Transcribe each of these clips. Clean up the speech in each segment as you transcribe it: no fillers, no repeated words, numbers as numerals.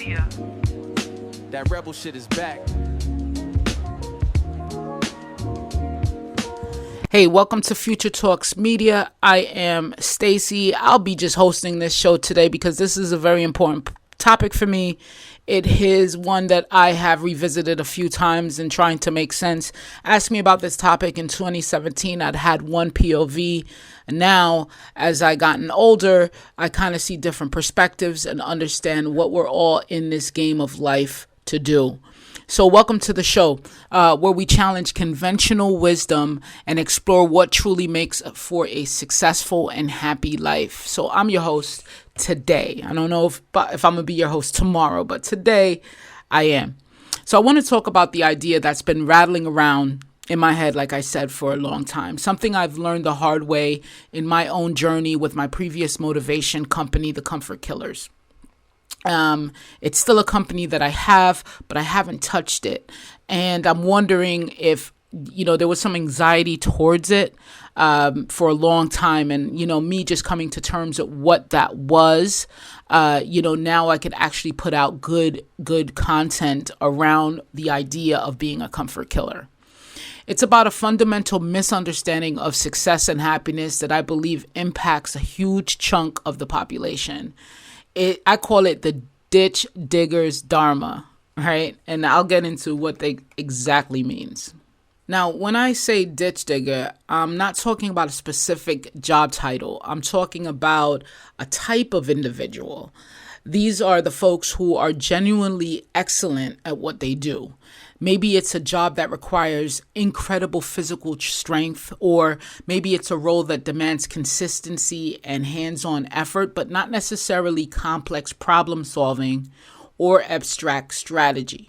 Media. That rebel shit is back. Hey, welcome to Future Talks Media. I am Stacy. I'll be just hosting this show today because this is a very important topic for me. It is one that I have revisited a few times in trying to make sense. Asked me about this topic in 2017. I'd had one POV. Now, as I gotten older, I kind of see different perspectives and understand what we're all in this game of life to do. So welcome to the show where we challenge conventional wisdom and explore what truly makes for a successful and happy life. So I'm your host today. I don't know if I'm going to be your host tomorrow, but today I am. So I want to talk about the idea that's been rattling around in my head, like I said, for a long time. Something I've learned the hard way in my own journey with my previous motivation company, the Comfort Killers. It's still a company that I have, but I haven't touched it. And I'm wondering if, there was some anxiety towards it for a long time. And, me just coming to terms with what that was, now I could actually put out good content around the idea of being a comfort killer. It's about a fundamental misunderstanding of success and happiness that I believe impacts a huge chunk of the population. I call it the ditch digger's dharma, right? And I'll get into what they exactly means. Now, when I say ditch digger, I'm not talking about a specific job title. I'm talking about a type of individual. These are the folks who are genuinely excellent at what they do. Maybe it's a job that requires incredible physical strength, or maybe it's a role that demands consistency and hands-on effort, but not necessarily complex problem solving or abstract strategy.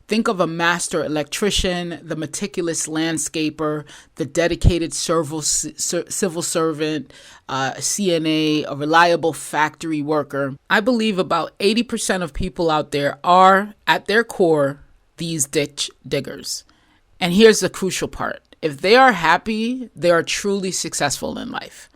Think of a master electrician, the meticulous landscaper, the dedicated civil servant, a CNA, a reliable factory worker. I believe about 80% of people out there are, at their core, these ditch diggers. And here's the crucial part. If they are happy, they are truly successful in life.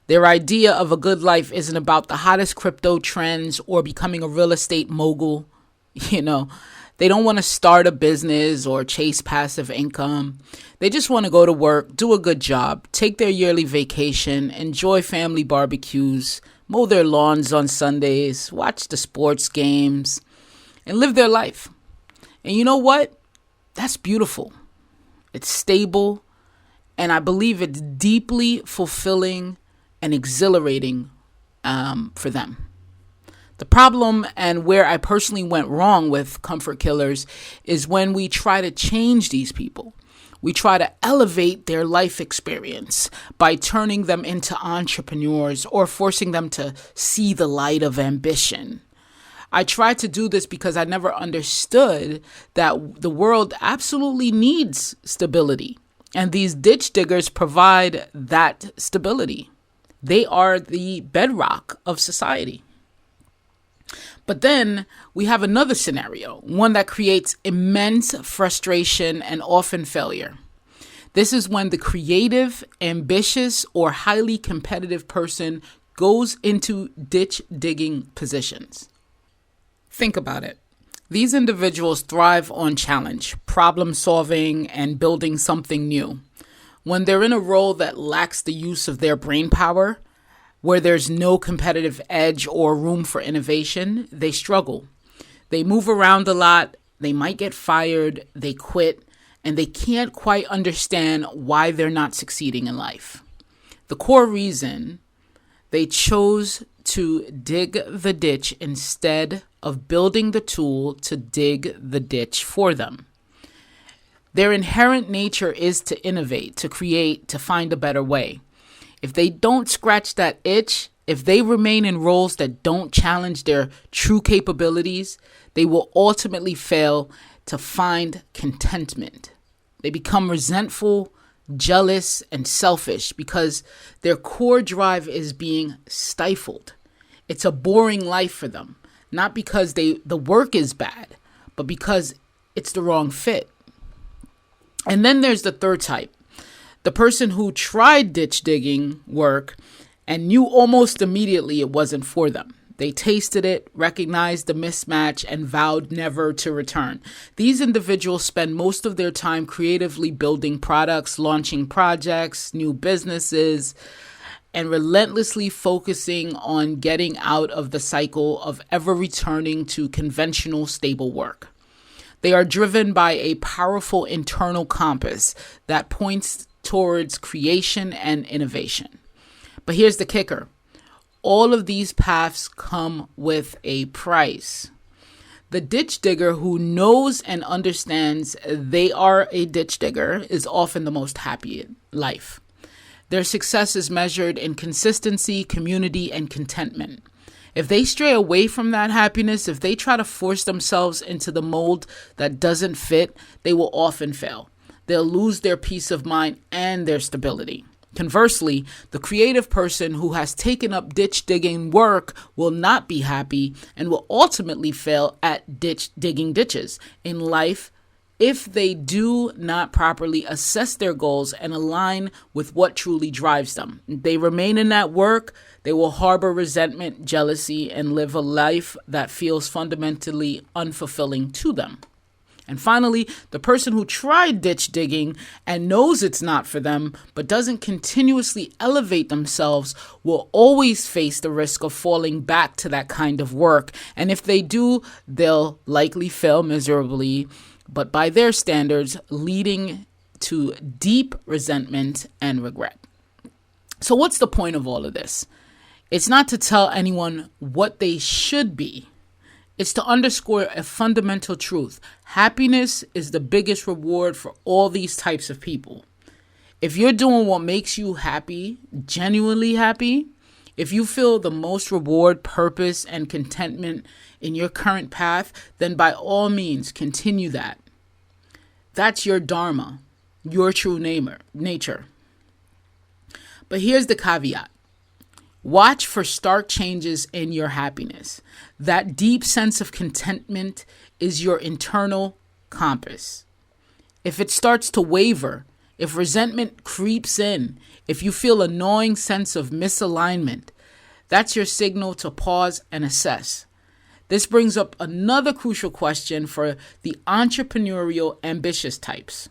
Their idea of a good life isn't about the hottest crypto trends or becoming a real estate mogul. They don't want to start a business or chase passive income. They just want to go to work, do a good job, take their yearly vacation, enjoy family barbecues, mow their lawns on Sundays, watch the sports games, and live their life. And you know what? That's beautiful. It's stable, and I believe it's deeply fulfilling and exhilarating for them. The problem, and where I personally went wrong with comfort killers, is when we try to change these people. We try to elevate their life experience by turning them into entrepreneurs or forcing them to see the light of ambition. I tried to do this because I never understood that the world absolutely needs stability. And these ditch diggers provide that stability. They are the bedrock of society. But then we have another scenario, one that creates immense frustration and often failure. This is when the creative, ambitious, or highly competitive person goes into ditch digging positions. Think about it. These individuals thrive on challenge, problem solving, and building something new. When they're in a role that lacks the use of their brain power, where there's no competitive edge or room for innovation, they struggle. They move around a lot, they might get fired, they quit, and they can't quite understand why they're not succeeding in life. The core reason: they chose to dig the ditch instead of building the tool to dig the ditch for them. Their inherent nature is to innovate, to create, to find a better way. If they don't scratch that itch, if they remain in roles that don't challenge their true capabilities, they will ultimately fail to find contentment. They become resentful, jealous, and selfish because their core drive is being stifled. It's a boring life for them, not because the work is bad, but because it's the wrong fit. And then there's the third type, the person who tried ditch digging work and knew almost immediately it wasn't for them. They tasted it, recognized the mismatch, and vowed never to return. These individuals spend most of their time creatively building products, launching projects, new businesses, and relentlessly focusing on getting out of the cycle of ever returning to conventional, stable work. They are driven by a powerful internal compass that points towards creation and innovation. But here's the kicker. All of these paths come with a price. The ditch digger who knows and understands they are a ditch digger is often the most happy in life. Their success is measured in consistency, community, and contentment. If they stray away from that happiness, if they try to force themselves into the mold that doesn't fit, they will often fail. They'll lose their peace of mind and their stability. Conversely, the creative person who has taken up ditch digging work will not be happy and will ultimately fail at digging ditches in life if they do not properly assess their goals and align with what truly drives them. If they remain in that work, they will harbor resentment, jealousy, and live a life that feels fundamentally unfulfilling to them. And finally, the person who tried ditch digging and knows it's not for them, but doesn't continuously elevate themselves, will always face the risk of falling back to that kind of work. And if they do, they'll likely fail miserably, but by their standards, leading to deep resentment and regret. So what's the point of all of this? It's not to tell anyone what they should be. It's to underscore a fundamental truth. Happiness is the biggest reward for all these types of people. If you're doing what makes you happy, genuinely happy, if you feel the most reward, purpose, and contentment in your current path, then by all means, continue that. That's your dharma, your true nature. But here's the caveat. Watch for stark changes in your happiness. That deep sense of contentment is your internal compass. If it starts to waver, if resentment creeps in, if you feel a gnawing sense of misalignment, that's your signal to pause and assess. This brings up another crucial question for the entrepreneurial ambitious types.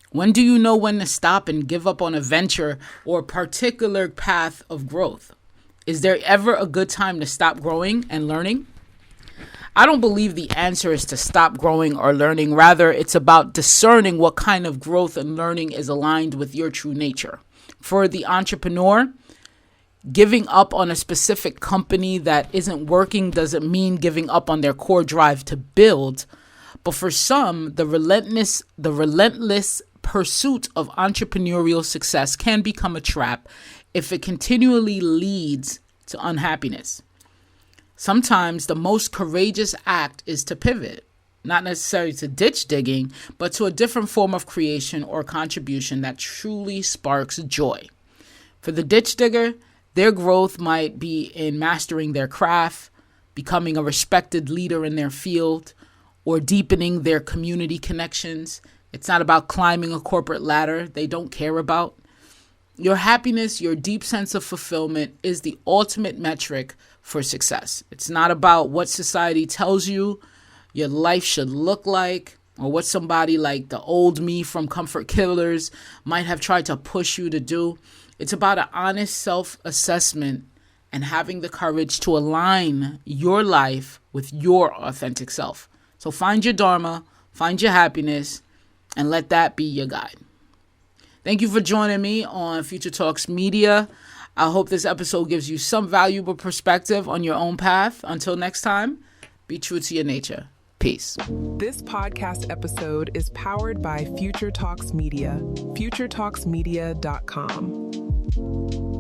When do you know when to stop and give up on a venture or a particular path of growth? Is there ever a good time to stop growing and learning? I don't believe the answer is to stop growing or learning. Rather, it's about discerning what kind of growth and learning is aligned with your true nature. For the entrepreneur, giving up on a specific company that isn't working doesn't mean giving up on their core drive to build. But for some, the relentless pursuit of entrepreneurial success can become a trap if it continually leads to unhappiness. Sometimes the most courageous act is to pivot, not necessarily to ditch digging, but to a different form of creation or contribution that truly sparks joy. For the ditch digger, their growth might be in mastering their craft, becoming a respected leader in their field, or deepening their community connections. It's not about climbing a corporate ladder they don't care about. Your happiness, your deep sense of fulfillment is the ultimate metric for success. It's not about what society tells you your life should look like, or what somebody like the old me from Comfort Killers might have tried to push you to do. It's about an honest self-assessment and having the courage to align your life with your authentic self. So find your dharma, find your happiness, and let that be your guide. Thank you for joining me on Future Talks Media. I hope this episode gives you some valuable perspective on your own path. Until next time, be true to your nature. Peace. This podcast episode is powered by Future Talks Media, futuretalksmedia.com.